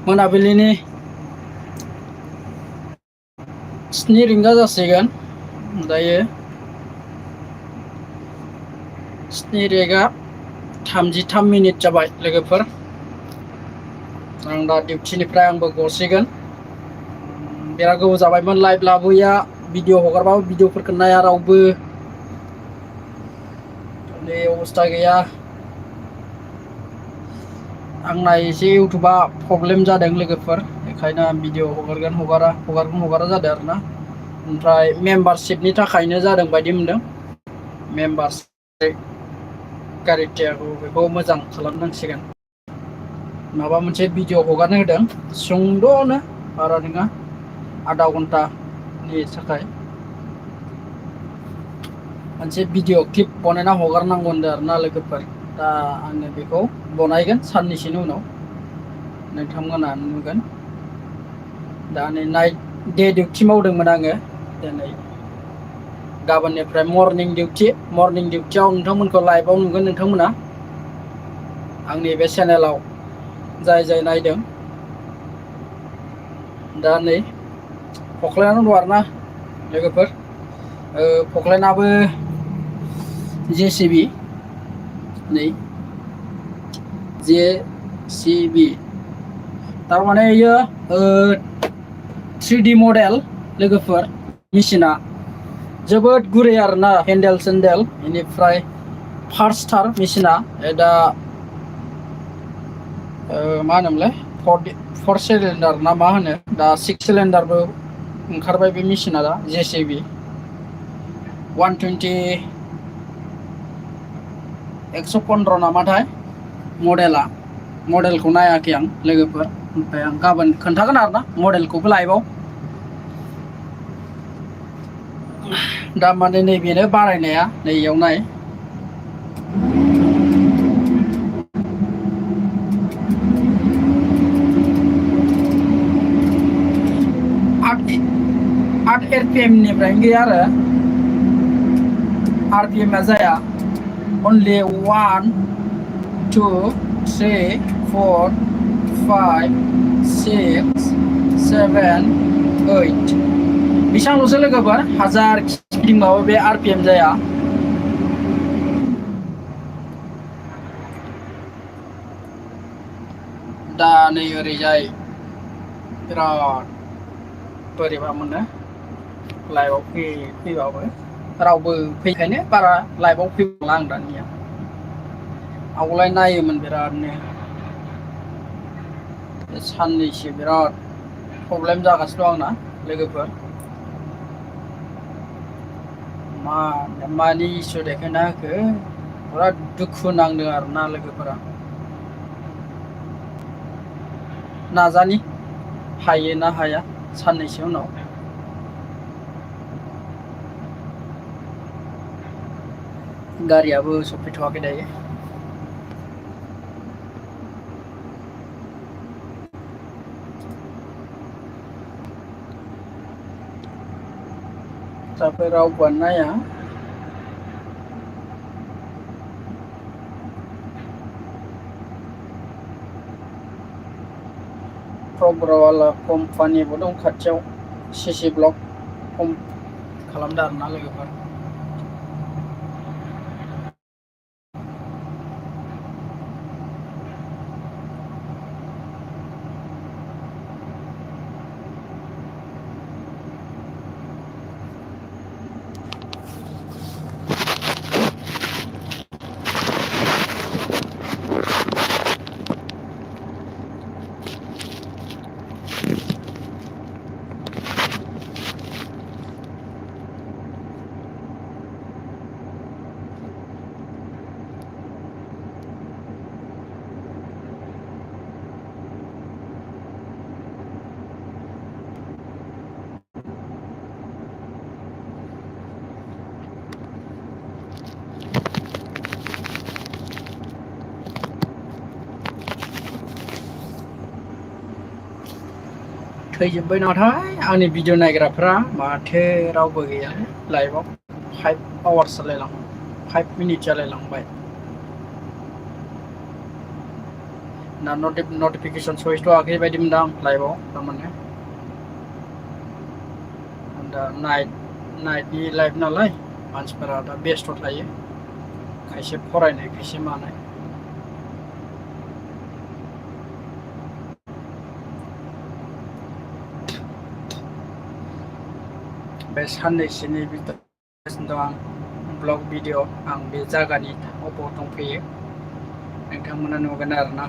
मोनाबिलिनि 7 रिंगा जासिगोन दायो 7 रिंगा 33 मिनिट जाबाय लोगोफोर आं दा डिउटिनिफ्राय आंबो गसिगोन बिराद गोबाव जाबायमोन लाइभ लाबोया भिडिअ हगारबाबो भिडिअफोरखौ नाया रावबो नै अबस्था गैया आंना एसे इउटुबा प्रब्लेम जादों लोगोफोर बेखायनो आं भिडिअ हगारा जादों आरोना ओमफ्राय मेम्बारशिपनि थाखायनो जादों बायदि मोनदों मेम्बारशिप गारिटियाखौ बेखौ मोजां खालामनांसिगोन माबा मोनसे भिडिअ हगारनो होदों सुंद'नो बारा नङा आधा घन्टानि थाखाय मोनसे भिडिअ क्लिप बनायना हगारनांगौ होनदों आरोना लोगोफोर दा आङो बेखौ बनायगोन साननैसोनि उनाव नोंथांमोना नुगोन दा नै नाइट डे डिउटि मावदोंमोन आङो दिनै गाबोननिफ्राय मर्निं डिउटियाव नोंथांमोनखौ लाइभआव नुगोन नोंथांमोना आंनि बे चेनेलाव जाय नायदों दा नै फख्लायनानै दं आरोना लोगोफोर फख्लायनाबो JCB नै JCB थारमाने इयो 3D मडेल लोगोफोर मेचिना जोबोद गुरै आरोना हेन्देल सेन्देल बेनिफ्राय फार्स्टथार मेचिना दा मा होनोमोनलाय 4 सिलिन्डार ना मा होनो दा 6 सिलिन्डारबो ओंखारबाय बे मेचिना दा JCB 120 115 नामाथाय मडेलखौ नायाखै आं लोगोफोर ओमफ्राय आं गाबोन खोन्थागोन आरोना मडेलखौबो लाइभआव दा माने नैबेनो बारायनाया नैयाव नाय आठ RPM निफ्रायनो गैया आरो RPM आ जाया only 1 2 3 4 5 6 7 8 बेसेबांल'सो लोगोफोर 1000 गिदिंबाबो बे RPM जाया दा नै ओरैजाय बिराद बोरैबा मोनो लाइभआव फैबाबो रावबो फैखायनो बारा लाइभआव फैबांला आं दानिया आवगाय नायोमोन बिरादनो साननैसो बिराद प्रब्लेम जागासिनो दं आंना लोगोफोर मानि इसु देखायना होखो बिराद दुखु नांदों आरोना लोगोफोरा नाजानि हायो ना हाया साननैसो उनाव गारियाबो सफैथ'वाखै दायो दाबो रावबोआनो नाया प्रग्रावाला कम्पानिबो दं खाथियाव CC ब्लक खालामदों आरोना लोगोफोर थैजोब्बाय नामाथाय आंनि भिडिअ नायग्राफ्रा माथो रावबो गैया लाइभआव 5 आवार्स जालायलांबाय 5 मिनिट जालायलांबाय दा नटिफिकेसन सहैथ'वाखै बायदि मोनदों आं लाइभआव थारमाने दा नाइटनि लाइभ नालाय मानसिफोरा दा बेस्थ' थायो खायसे फरायनाय खायसे मानाय बे साननैसोनि भिडिअ आं ब्लग भिडिअ आं बे जायगानि अबाव दंफैयो नोंथांमोना नुगोन आरोना